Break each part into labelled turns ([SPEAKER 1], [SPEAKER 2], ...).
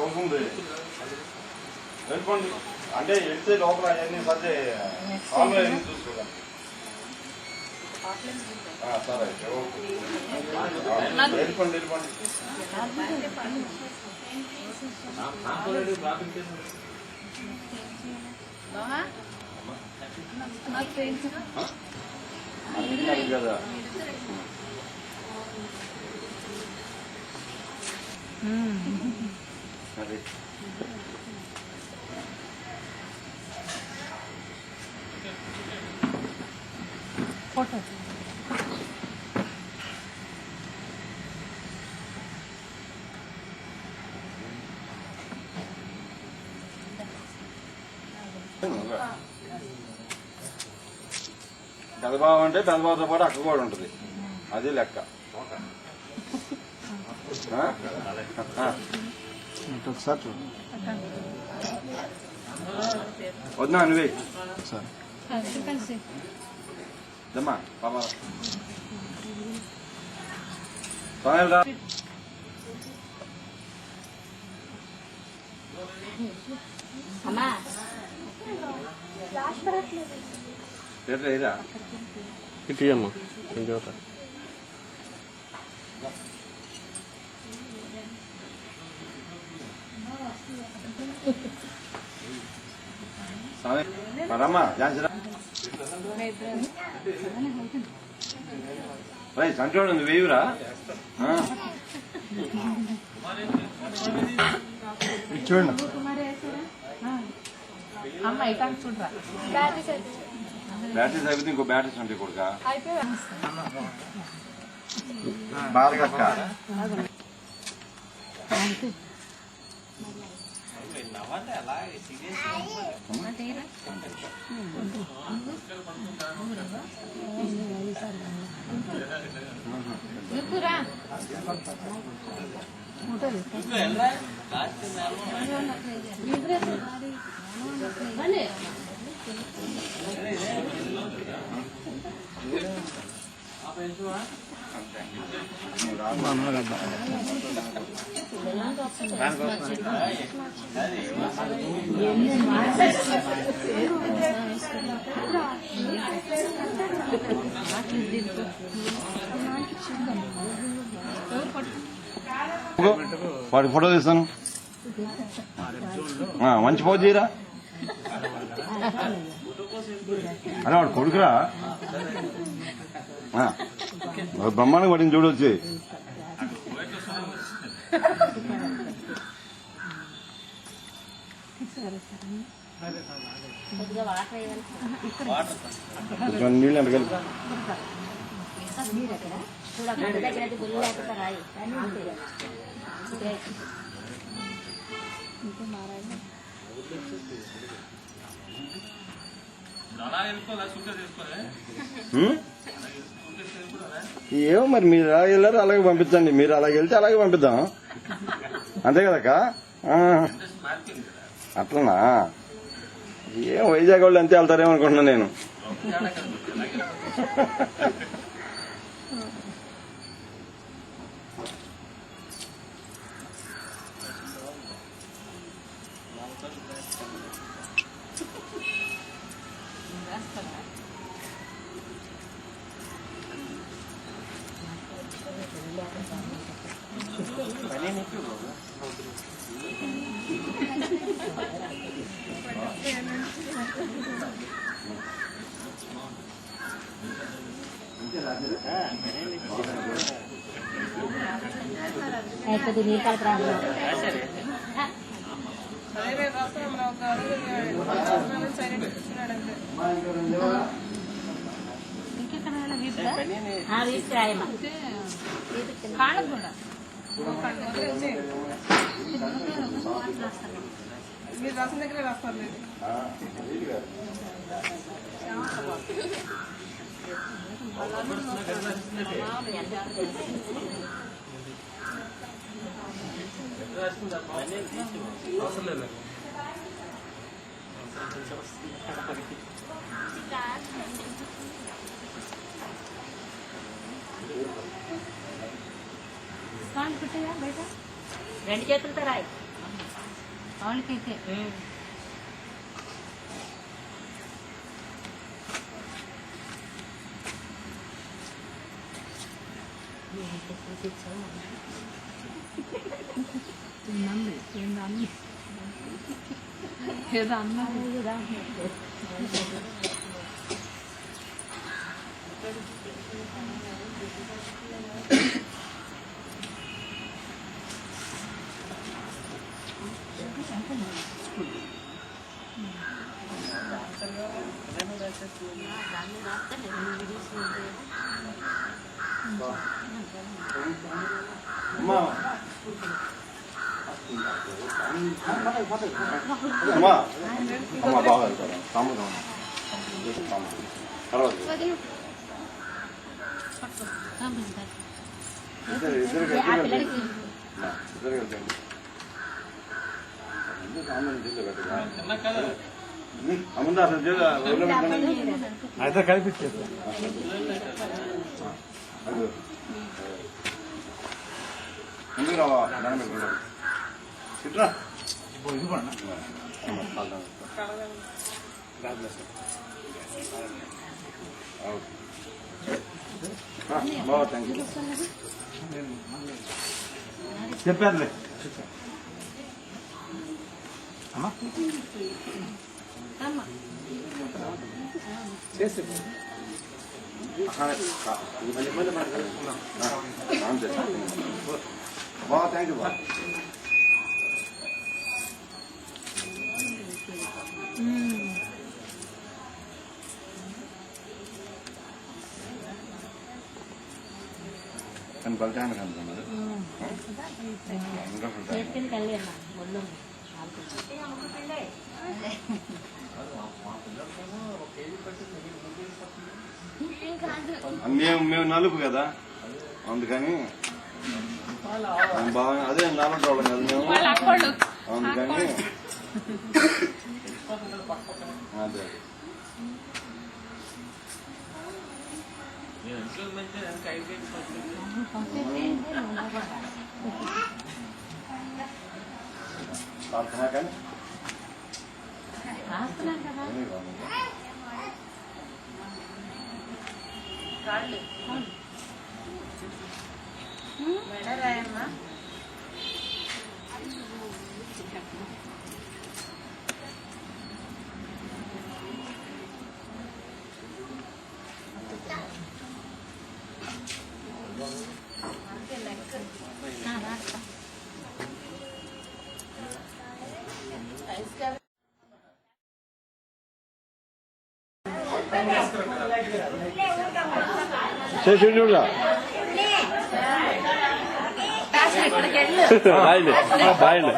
[SPEAKER 1] అవుతుంది వెళ్ళిపోండి అంటే వెళ్తే లోపల అవన్నీ సర్దే ఆన్లైన్ చూసుకోండి సరే అయితే ఓకే వెళ్ళిపోండి వెళ్ళిపోండి కదా అదే
[SPEAKER 2] ఫోటో
[SPEAKER 1] పెదబాబు అంటే పెదబాబుతో పాటు అక్క కూడా ఉంటుంది అది లెక్క
[SPEAKER 3] ఒకసారి చూడండి
[SPEAKER 1] వద్దా నువ్వే దమ్మా బాబా రా లేదా
[SPEAKER 3] ఇటు అమ్మా కొంచెం
[SPEAKER 1] రమ్మా రైట్ సంటోడు ఉంది వేయురా
[SPEAKER 3] చూడండి
[SPEAKER 1] బ్యాటరీస్ అయిపోతే ఇంకో బ్యాటరీస్ ఉంటాయి కొడుక బాగా వాడి ఫోటో తీస్తాను మంచి ఫోటో చేయరా అరే వాడు కొడుకురా బ్రహ్మాండంగా పడింది చూడొచ్చి నీళ్ళు ఎంత కలిపి ఏమో మరి మీరు ఎలా వెళ్ళారు అలాగే పంపించండి మీరు అలాగే వెళ్తే అలాగే పంపిద్దాం అంతే కదక్క అట్లనా ఏం వైజాగ్ వాళ్ళు అంతే వెళ్తారేమో అనుకుంటున్నా నేను
[SPEAKER 2] అయిపోతుంది నీ కాల ప్రాబ్లం
[SPEAKER 4] మీరు రాసిన దగ్గర రాస్తారు
[SPEAKER 2] రెండు చేతులతో రాయి వాళ్ళకైతే ఏదో అన్నారు కదా
[SPEAKER 1] అమ్మా అమ్మా అమ్మా బాగా వెళ్తారా తమ్ముడు పర్వాలేదు ఇద్దరు కలిసి అమ్ముందా
[SPEAKER 3] అయితే కనిపించేది
[SPEAKER 1] ముందుకు రావా ఇట్రా
[SPEAKER 3] ఇది కూడా
[SPEAKER 1] బాగా థ్యాంక్ యూ
[SPEAKER 3] చెప్పారులే అమ్మా చేసి
[SPEAKER 1] బాగా థ్యాంక్ యూ బాగా కానీ బలిటాన్ని కనుక్కున్నారు
[SPEAKER 2] చేసుకుని కళ్ళి అమ్మా ఒళ్ళు
[SPEAKER 1] మేము నలుపు కదా అందుకని బాగా అదే నాలుగు వాళ్ళం కదా మేము అందుకని అదే కానీ
[SPEAKER 2] రాస్తున్నాం కదా
[SPEAKER 4] మెడరాయమ్మా
[SPEAKER 1] చేసి చూడరా
[SPEAKER 3] రాయండి రాయండి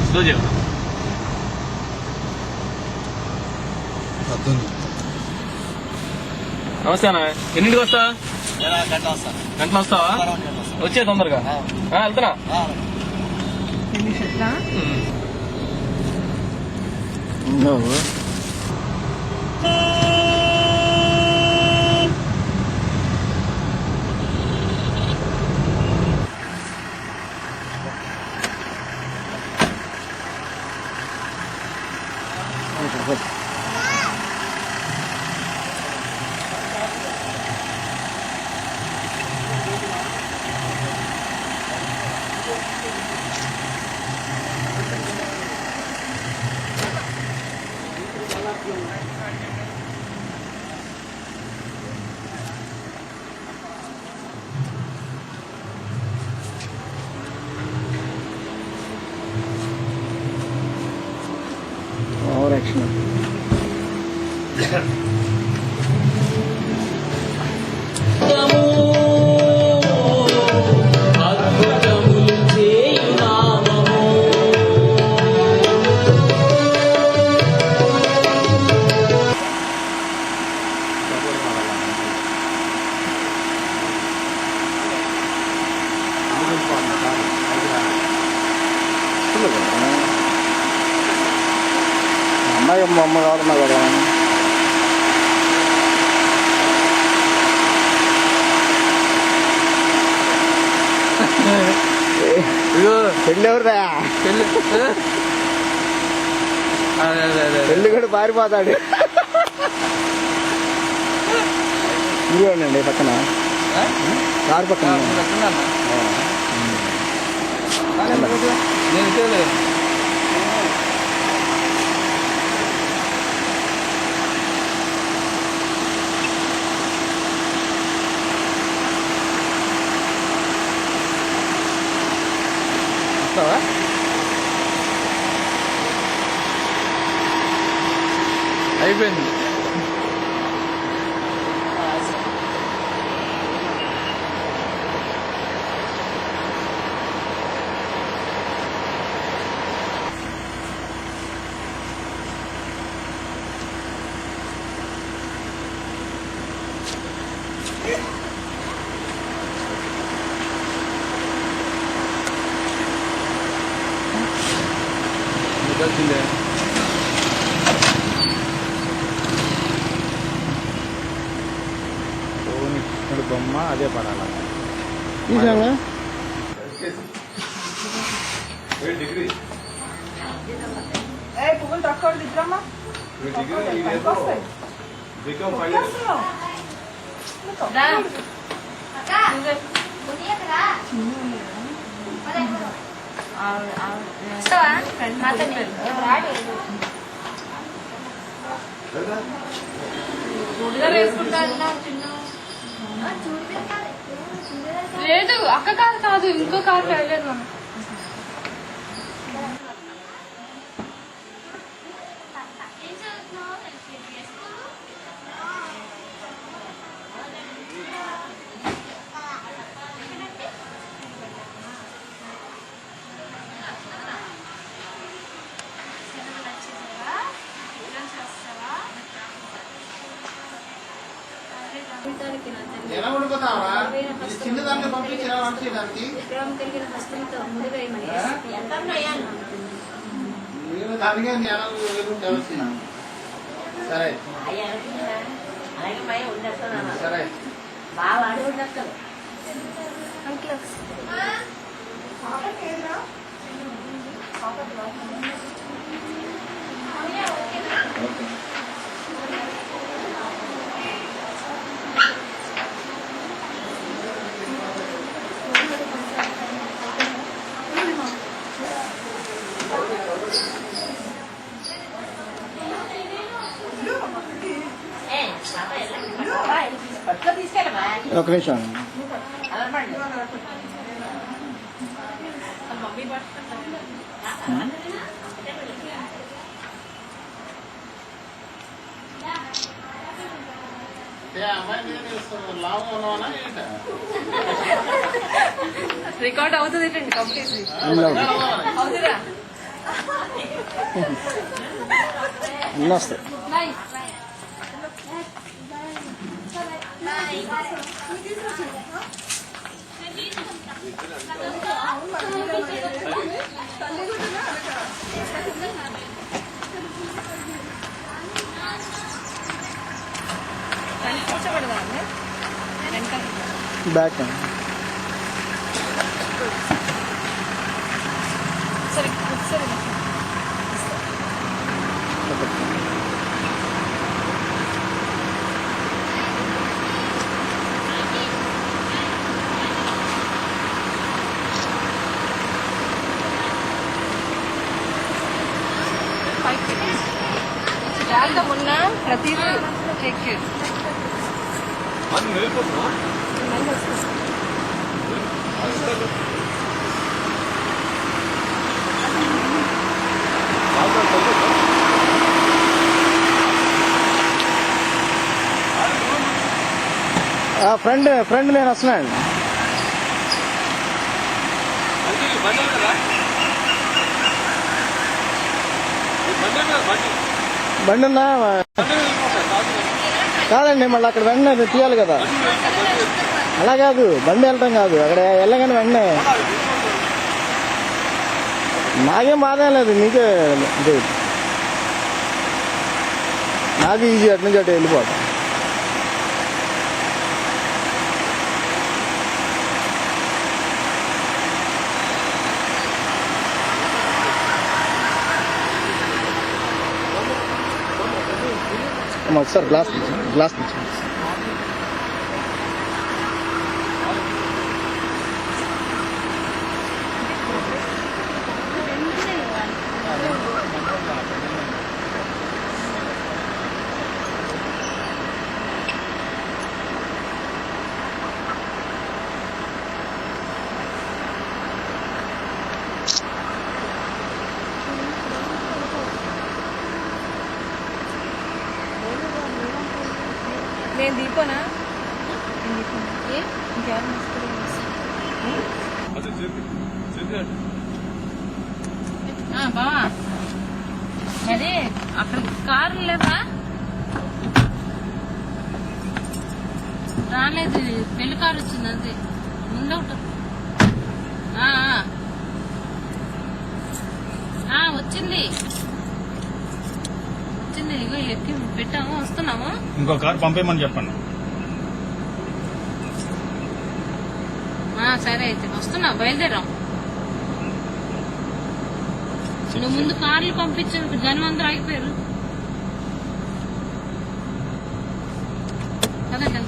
[SPEAKER 3] స్లో చేయాలి నమస్తే అన్న ఎన్నింటికి వస్తా గంటలు వస్తావా వచ్చే తొందరగా వెళ్తున్నా
[SPEAKER 1] యాక్షన్ అలాగే మా అమ్మ కావాలన్నా కదా.
[SPEAKER 3] ఇదిగో
[SPEAKER 1] పెళ్ళి ఎవరుదా?
[SPEAKER 3] పెళ్ళి అదే అదే అదే
[SPEAKER 1] పెళ్ళి కూడా పారిపోతాడు. ఇదిగోండి పక్కన కారు పక్కన.
[SPEAKER 3] నేను చేయలేదు. వస్తావా? అయిపోయింది. వచ్చిందే
[SPEAKER 1] కృష్ణుడు బొమ్మ అదే పడాల. తీసాగా
[SPEAKER 4] పువ్వులు తక్కువ దిద్దమ్మా.
[SPEAKER 5] లేదు అక్క కారు కాదు, ఇంకో కారు వెళ్ళలేదు మనం.
[SPEAKER 6] చిన్నదాన్ని పంపించిన వంట చేయడానికి నేను దానికే సరే సరే
[SPEAKER 1] ఒక నిమిషం.
[SPEAKER 5] రికార్డ్ అవుతుంది కంప్లీట్ అవుతుందా?
[SPEAKER 1] అన్నీ వస్తాయి. బ్యాక్
[SPEAKER 5] సరే సరే మొన్న ప్రతిదీ చెక్ చేసి
[SPEAKER 1] ఫ్రెండ్ నేను వస్తున్నాను. బండి ఉన్నా కాదండి, మళ్ళీ అక్కడ వెంటనే తీయాలి కదా. అలా కాదు, బండి వెళ్ళటం కాదు, అక్కడ వెళ్ళగానే వెంటనే. నాకేం బాధ లేదు, నీకే ఇది నాకు ఈజీ అటు నుంచి అటు వెళ్ళిపోతాం. సార్ గ్లాస్ గ్లాస్
[SPEAKER 5] నేను దీపోనా
[SPEAKER 2] ఏ?
[SPEAKER 5] ఇంకెవరు
[SPEAKER 2] బావా మరి అక్కడ కారు లేదా? రాలేదు, పెళ్లి కారు వచ్చింది అంతే. ముందు ఒకటి వచ్చింది వచ్చింది. ఇగో ఎక్కి పెట్టాము, వస్తున్నాము.
[SPEAKER 3] ఇంకో కారు పంపేయమని చెప్పండి.
[SPEAKER 2] సరే అయితే వస్తున్నా, బయలుదేరాం. నువ్వు ముందు కార్లు పంపించు, జనం అందరూ ఆగిపోయారు కదా.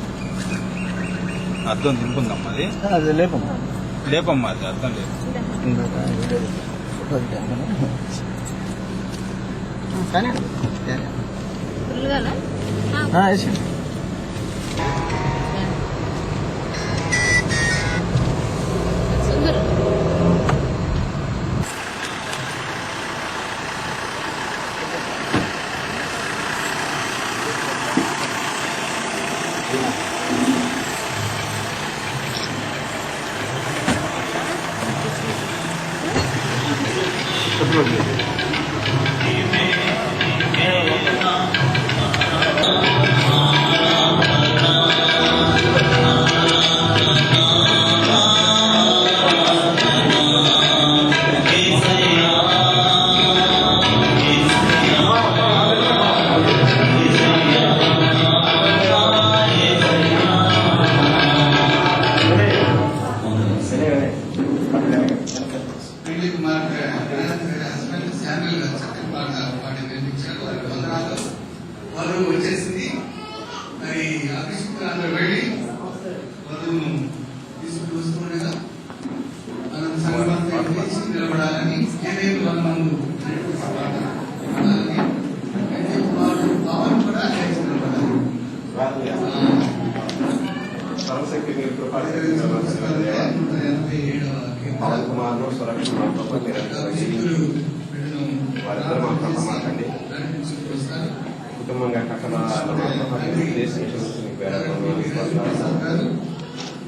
[SPEAKER 3] అర్థం దింపుందమ్మా అది.
[SPEAKER 1] అది లేపం
[SPEAKER 3] లేపమ్మా, అది అర్థం లేదు.
[SPEAKER 1] కానీ
[SPEAKER 2] ఫుల్గానా? సుందరు
[SPEAKER 6] పెళ్లి కుమార్ హస్బెండ్ శామ్యుల్ గారు చక్కని పాట వినిపించారు. వారి వందనాలు. వారు వచ్చేసింది. మరి ఆఫీసుకు అందరూ వెళ్ళి వధువును తీసుకుని వస్తుండగా మనం సంగమంతా చేసి నిలబడాలని ఏదేమి వందనము భావన కూడా చేసి నిలబడాలి.
[SPEAKER 7] సర్వశక్తి మీరు పవన్ కుమార్ వారిద్దరు మా ప్రభ మాకండి కుటుంబంగా కట్టల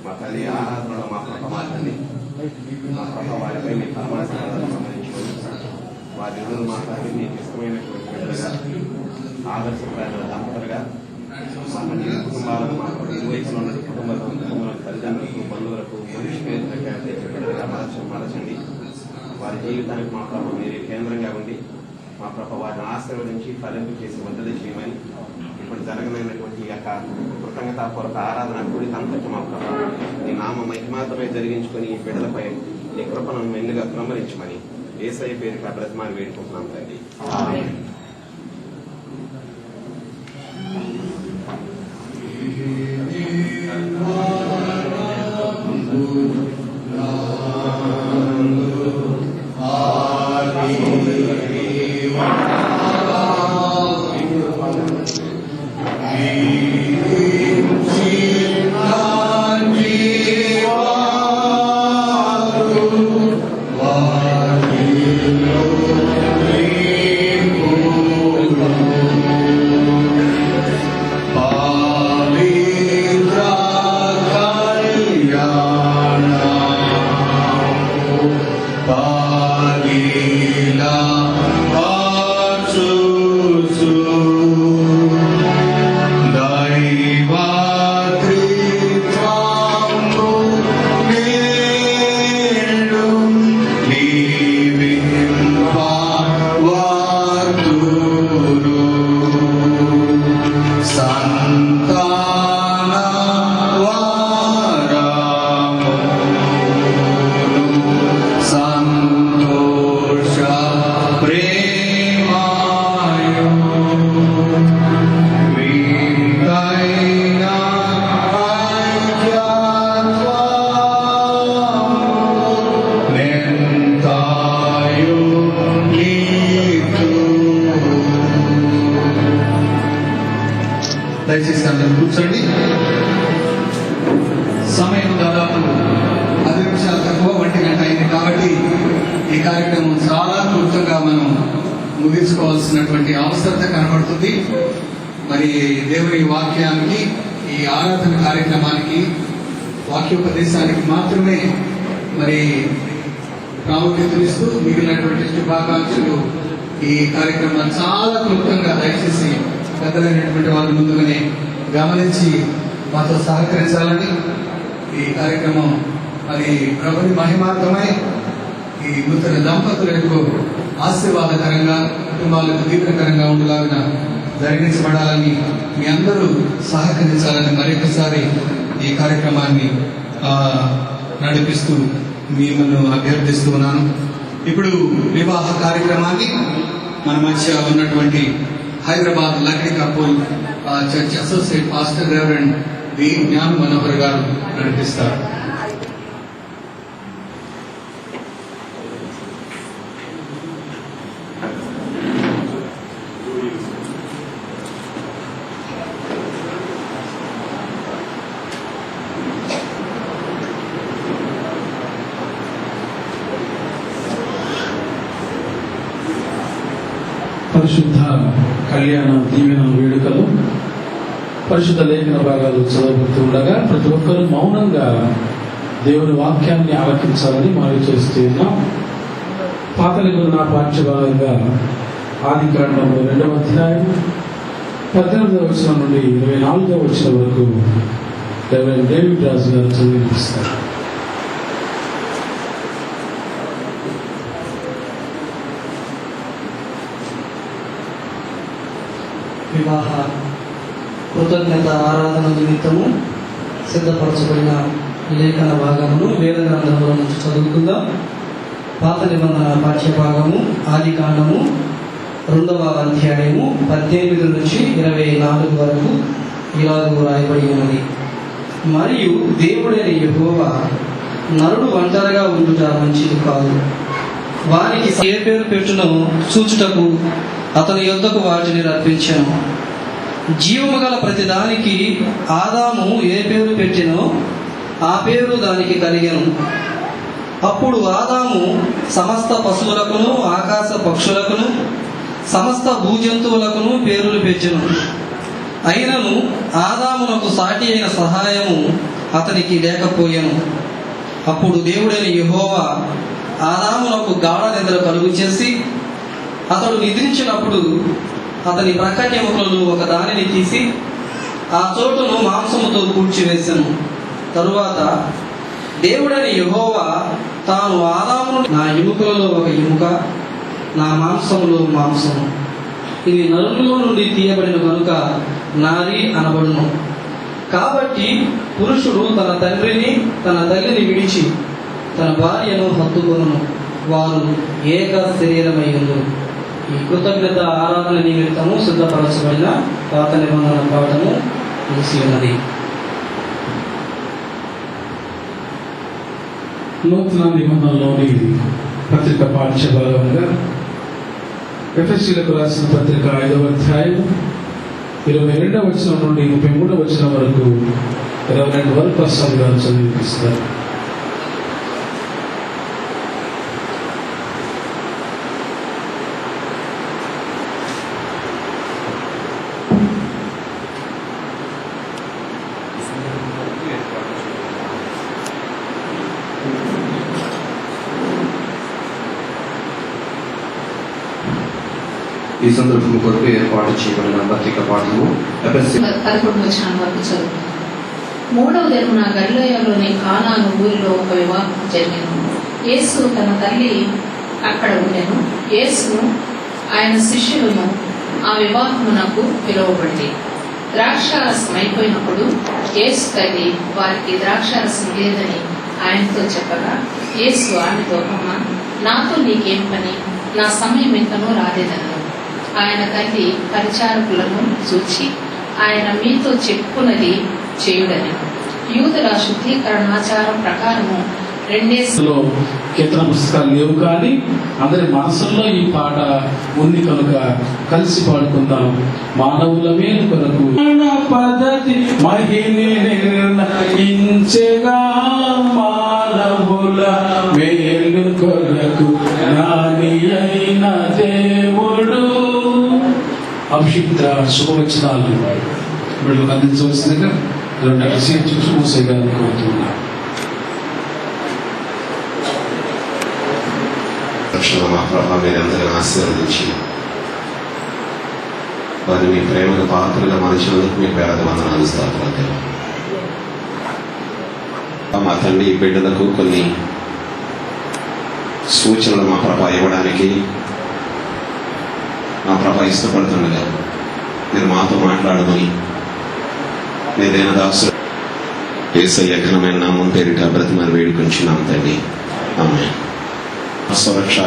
[SPEAKER 7] మా తల్లి ఆరాధనలో మా ప్రభ మాకండి. మా ప్రభ వారిపై మీ పరమాత్మను సంబంధించుకొని వారి ఇద్దరు మాట్లాడి మీకు ఇష్టమైనటువంటి బిడ్డలుగా ఆదర్శపరమైన దంపతులుగా మా తల్లి కుటుంబాలను మా వయసులో ఉన్న కుటుంబాలకు తల్లిదండ్రులకు బంధువులకు మనిషి పేరుగా మలచండి. వారి జీవితానికి మా ప్రభ మీరు కేంద్రంగా ఉండి మా ప్రభ వారిని ఆశీర్వదించి ఫలింపు చేసి వద్దలు చేయమని ఇప్పుడు జరగనైనటువంటి యొక్క కృతజ్ఞతాపూర్వక ఆరాధన కూడిక అంతటి మా ప్రభ నీ నామ మహిమాత్రమే జరిగించుకొని ఈ బిడ్డలపై నీ కృపను మెండుగా క్రమరించమని యేసయ్య పేరు బ్రతమాని వేడుకుంటున్నాం తండ్రి.
[SPEAKER 6] Oh సాధ్యం. కూర్చోండి. సమయం దాదాపు 10 నిమిషాలు తక్కువ, 1 గంట అయింది కాబట్టి ఈ కార్యక్రమం చాలా క్లుప్తంగా మనం ముగించుకోవాల్సినటువంటి అవసరత కనబడుతుంది. మరి దేవుని వాక్యానికి, ఈ ఆరాధన కార్యక్రమానికి, వాక్యోపదేశానికి మాత్రమే మరి ప్రాముఖ్యతనిస్తూ మిగిలినటువంటి శుభాకాంక్షలు ఈ కార్యక్రమాన్ని చాలా క్లుప్తంగా దయచేసి పెద్దలైనటువంటి వాళ్ళు ముందుగానే గమనించి మాతో సహకరించాలని, ఈ కార్యక్రమం మరి ప్రభుని మహిమార్థమై ఈ నూతన దంపతులకు ఆశీర్వాదకరంగా, కుటుంబాలకు దీవెనకరంగా ఉండేలాగా జరిగించబడాలని మీ అందరూ సహకరించాలని మరొకసారి ఈ కార్యక్రమాన్ని నడిపిస్తూ మిమ్మల్ని అభ్యర్థిస్తూ ఉన్నాను. ఇప్పుడు వివాహ కార్యక్రమాన్ని మన మధ్య ఉన్నటువంటి Hyderabad Lakdi కపూల్ church associate pastor reverend వి జ్ఞాన్ మనోహర్ గారు నడిపిస్తారు.
[SPEAKER 8] పరిశుద్ధ కళ్యాణ దీవెన వేడుకలు, పరిశుద్ధ లేఖన భాగాలు చదవబడుతూ ఉండగా ప్రతి ఒక్కరూ మౌనంగా దేవుని వాక్యాన్ని ఆలకించాలని మనవి చేస్తున్నాం. పాత నిబంధన పాఠ్యభాగంగా ఆదికాండము 2వ అధ్యాయం 18వ వచనం నుండి 24వ వచనం వరకు రెవరెండ్ డేవిడ్ రాజు గారు చదివిస్తారు.
[SPEAKER 9] వివాహ కృతజ్ఞత ఆరాధన నిమిత్తము సిద్ధపరచబడిన లేఖన భాగమును వేద గ్రంథంలో నుంచి చదువుకుందాం. పాత నిబంధన పాఠ్యభాగము ఆదికాండము 2వ అధ్యాయము 18 నుంచి 24 వరకు ఇలాగూ రాయబడి ఉన్నది. మరియు దేవుడైన యెహోవా నరుడు ఒంటరిగా ఉండుట మంచిది కాదు, వారికి ఏ పేరు పెట్టునో చూచుటకు అతని యొద్దకు వాటిని రప్పించెను. జీవము గల ప్రతిదానికి ఆదాము ఏ పేరు పెట్టినో ఆ పేరు దానికి కలిగెను. అప్పుడు ఆదాము సమస్త పశువులకును, ఆకాశ పక్షులకును, సమస్త భూజంతువులకును పేర్లు పెట్టెను. అయినను ఆదామునకు సాటి అయిన సహాయము అతనికి లేకపోయెను. అప్పుడు దేవుడైన యెహోవా ఆదామునకు గాఢ నిద్ర కలుగు చేసి అతడు నిద్రించినప్పుడు అతని ప్రక్కటెముకలలో ఒక దానిని తీసి ఆ చోటును మాంసముతో కూర్చివేసెను. తరువాత దేవుడైన యెహోవా తాను ఆదామును, నా ఎముకలలో ఒక ఎముక, నా మాంసములో మాంసము, ఇది నరులలో నుండి తీయబడిన కనుక నారి అనబడును. కాబట్టి పురుషుడు తన తండ్రిని తన తల్లిని విడిచి తన భార్యను హత్తుకొనును, వారు ఏక శరీరమయ్యుందురు. ఈ కృతజ్ఞత ఆరాధన నిమిత్తము సిద్ధపరచబడిన పాత నిబంధన పాఠము ముగిసి ఉన్నది.
[SPEAKER 8] నూతన నిబంధనలోని పత్రిక పాఠ్యభాగంగా ఎఫెసీయులకు రాసిన పత్రిక 5వ అధ్యాయం 22వ వచనం నుండి 33వ వచనం వరకు రెవరెండ్ వరప్రసాద్ గారు చదివిస్తారు.
[SPEAKER 7] ఈ సందర్భం కొరకు ఏర్పాటు చేయబడిన పత్రిక పాఠము
[SPEAKER 10] 11వ వచనం వరకు చదువు. 3వ దినమున గలిలయలోని కానాను ఊరిలో ఒక వివాహం జరిగెను. యేసు తన తల్లి అక్కడ ఉండెను. యేసును ఆయన శిష్యులను ఆ వివాహమునకు పిలువబడి ద్రాక్షారసం అయిపోయినప్పుడు యేసు తల్లి వారికి ద్రాక్షారసం లేదని ఆయనతో చెప్పగా యేసు ఆమెతో, అమ్మ, నాతో నీకేం పని, నా సమయం ఇంకనూ రాలేదను. ఆయన తల్లి పరిచారకులను చూచి ఆయన మీతో చెప్పుకున్నది చేయుడని. యూదుల శుద్ధీకరణాచారం ప్రకారము రెండేసి
[SPEAKER 8] కీర్తన పుస్తకాలు లేవు, కానీ అందరి మనసుల్లో ఈ పాట ఉంది కనుక కలిసి పాడుకుందాం. మానవుల మేలు కొరకు పద్ధతి మహిని నిర్ణయించగా, మానవుల మేలు కొరకు జ్ఞాని అయిన దేవుడు. అభిషిక్త శుభవచనాలు వీళ్ళకి అందించవలసిందిగా చూసి మూసేగాలని కోరుతున్నాను.
[SPEAKER 7] మా ప్రభావ మీరందరిని ఆశీర్వదించి వారిని మీ ప్రేమకు పాత్రగా మనిషినందుకు మీ పేద వందనాలు స్తోత్రాలు. మా తండ్రి ఈ బిడ్డలకు కొన్ని సూచనలు మా ప్రభా ఇవ్వడానికి మా ప్రభా ఇష్టపడుతుండగా మీరు మాతో మాట్లాడమని నేదైనా దాసుడు యేసయ్య ఘనమైన నామం పేరిట బ్రతిమని వేడుకొంచున్నాం తండ్రి. ఆమేన్. సురక్ష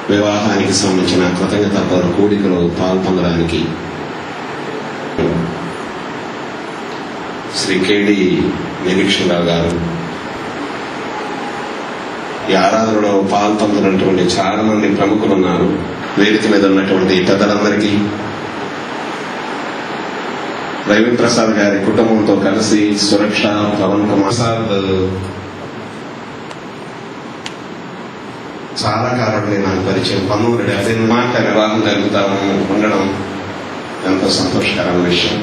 [SPEAKER 7] వివాహానికి సంబంధించిన కృతజ్ఞత కూడికలో పాల్పొందడానికి శ్రీ కేడి నిరీక్షణరావు గారు ఈ ఆరాధనలో పాల్పొందినటువంటి చాలా మంది ప్రముఖులు ఉన్నారు. వేదిక మీద ఉన్నటువంటి పెద్దలందరికీ, రవి ప్రసాద్ గారి కుటుంబంతో కలిసి సురక్ష, పవన్ కుమార్ ప్రసాద్ చాలా కాలం నాకు పరిచయం. 1970 మాట వివాహం జరుగుతాము ఉండడం ఎంతో సంతోషకరమైన విషయం.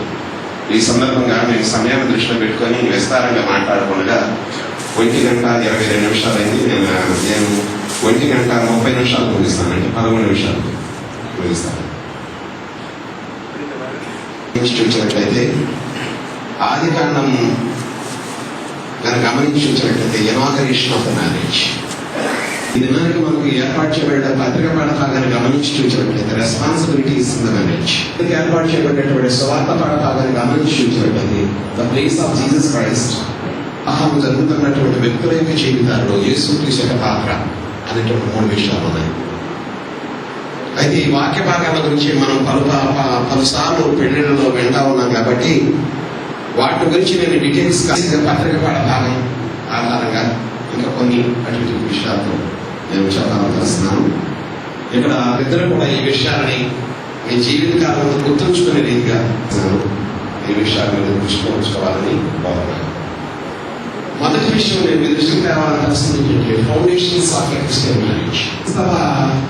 [SPEAKER 7] ఈ సందర్భంగా మేము సమయాన్ని దృష్టిలో పెట్టుకొని విస్తారంగా మాట్లాడకుండా 1:22 అయింది. నేను 1:30 ముగిస్తానంటే 11 నిమిషాలు ముగిస్తాను. చూసినట్లయితే ఆది కాండం కనుక గమనించి చూసినట్లయితే ఇనాగరేషన్ ఆఫ్ ద మ్యారేజ్, ఈ దినానికి మనకు ఏర్పాటు చేయబడిన పత్రిక పాఠభాగాన్ని గమనించి చూసినట్లయితే రెస్పాన్సిబిలిటీస్ ఇన్ ద మ్యారేజ్, ఏర్పాటు చేయబడినటువంటి స్వార్థ పాఠభాగాన్ని గమనించి చూసినట్లయితే the place of Jesus Christ, జరుగుతున్నటువంటి వ్యక్తుల యొక్క జీవితాల్లో యేసుక్రీస్తు యొక్క పాత్ర అనేటువంటి 3 విషయాలు ఉన్నాయి. అయితే ఈ వాక్య భాగాల గురించి మనం పలుసార్లు పెళ్లిళ్లలో వింటా ఉన్నాం కాబట్టి వాటి గురించి నేను డీటెయిల్స్ పత్రిక పాఠభాగం ఆధారంగా ఇంకా కొన్ని అటువంటి విషయాలతో నేను చెప్పాలనుకుంటున్నాను. ఇక్కడ ఇద్దరు కూడా ఈ విషయాలని మీ జీవిత కాలంలో గుర్తుంచుకునే రీతిగా ఈ విషయాల మీద దృష్టి ఉంచుకోవాలని కోరుతున్నాను. మొదటి విషయం నేను మీ దృష్టికి తేవాలనుకుంటే ఫౌండేషన్స్ ఆఫ్ క్రిస్టియన్ మ్యారేజ్.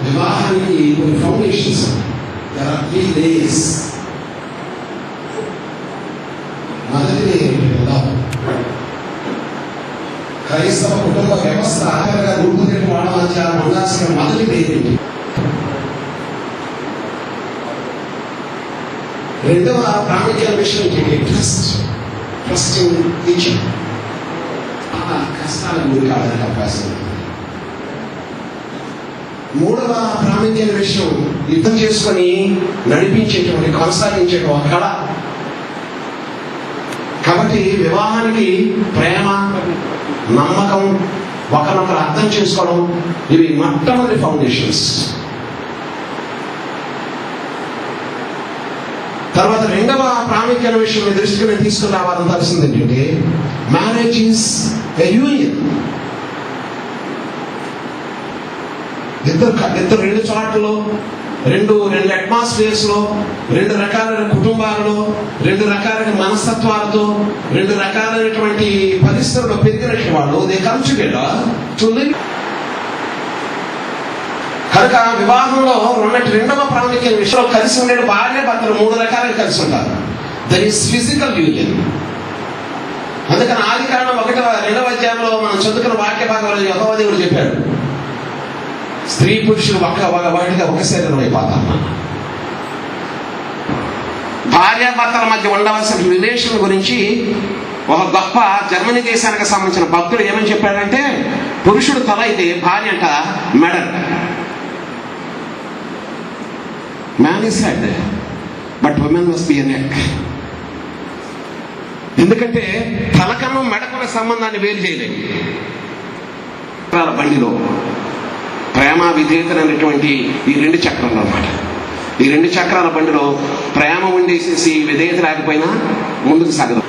[SPEAKER 7] వివాహానికి కొన్ని ఫౌండేషన్స్. There are 3 days. మొదటిది లవ్. క్రైస్తవ కుటుంబ వ్యవస్థ ఆఖరిగా రూపుదిద్దుకు వాడవలసిన ఉండాల్సిన మొదటిది ఏంటి? రెండవ ప్రాముఖ్యమైన విషయం ఏంటి? Trust in each other. కష్టాలకు గురి కావడానికి అవకాశం ఉంది. మూడవ ప్రాముఖ్యమైన విషయం యుద్ధం చేసుకొని నడిపించేటువంటి కొనసాగించే ఒక కళ. కాబట్టి వివాహానికి ప్రేమ, నమ్మకం, ఒకరినొకరు అర్థం చేసుకోవడం, ఇవి మొట్టమొదటి ఫౌండేషన్స్. తర్వాత రెండవ ప్రాముఖ్యమైన విషయం మీ దృష్టికి నేను తీసుకుని రావాలని ఏంటంటే మ్యారేజ్ ఈజ్ ఎ యూనియన్. ఇద్దరు 2 చోట్లలో, రెండు అట్మాస్ఫియర్స్ లో, 2 రకాలైన కుటుంబాలలో, 2 రకాలైన మనస్తత్వాలతో, 2 రకాలైనటువంటి పరిస్థితుల్లో పెరిగినట్టు వాళ్ళు they come together to live. కనుక వివాహంలో ఉన్నట్టు రెండవ ప్రాముఖ్యమైన విషయంలో కలిసి ఉండే భార్య భర్తలు 3 రకాలుగా కలిసి ఉంటారు. That is physical union. అందుకని ఆది కాండం 1-2 అధ్యాయంలో మనం చదువుకున్న వాక్య భాగంలో యెహోవా దేవుడు చెప్పాడు, స్త్రీ పురుషులు వాటిగా ఒక శరీరం అయిపోతారు. భార్యాభర్తల మధ్య ఉండవలసిన రిలేషన్ గురించి ఒక గొప్ప జర్మనీ దేశానికి సంబంధించిన భక్తుడు ఏమని చెప్పాడంటే, పురుషుడు తల అయితే భార్య అంట medal. Man is head but women must be a neck. ఎందుకంటే తలకన్ను మెడకున్న సంబంధాన్ని వేరు చేయలేదు. బండిలో ప్రేమ విధేయతలు అనేటువంటి ఈ 2 చక్రాలు అన్నమాట. ఈ 2 చక్రాల బండిలో ప్రేమ ఉండేసేసి విధేయత లేకపోయినా ముందుకు సాగదు.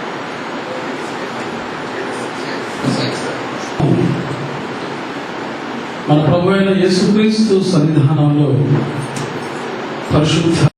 [SPEAKER 8] మన ప్రభు అయిన యేసుక్రీస్తు సన్నిధానంలో పరిశుద్ధ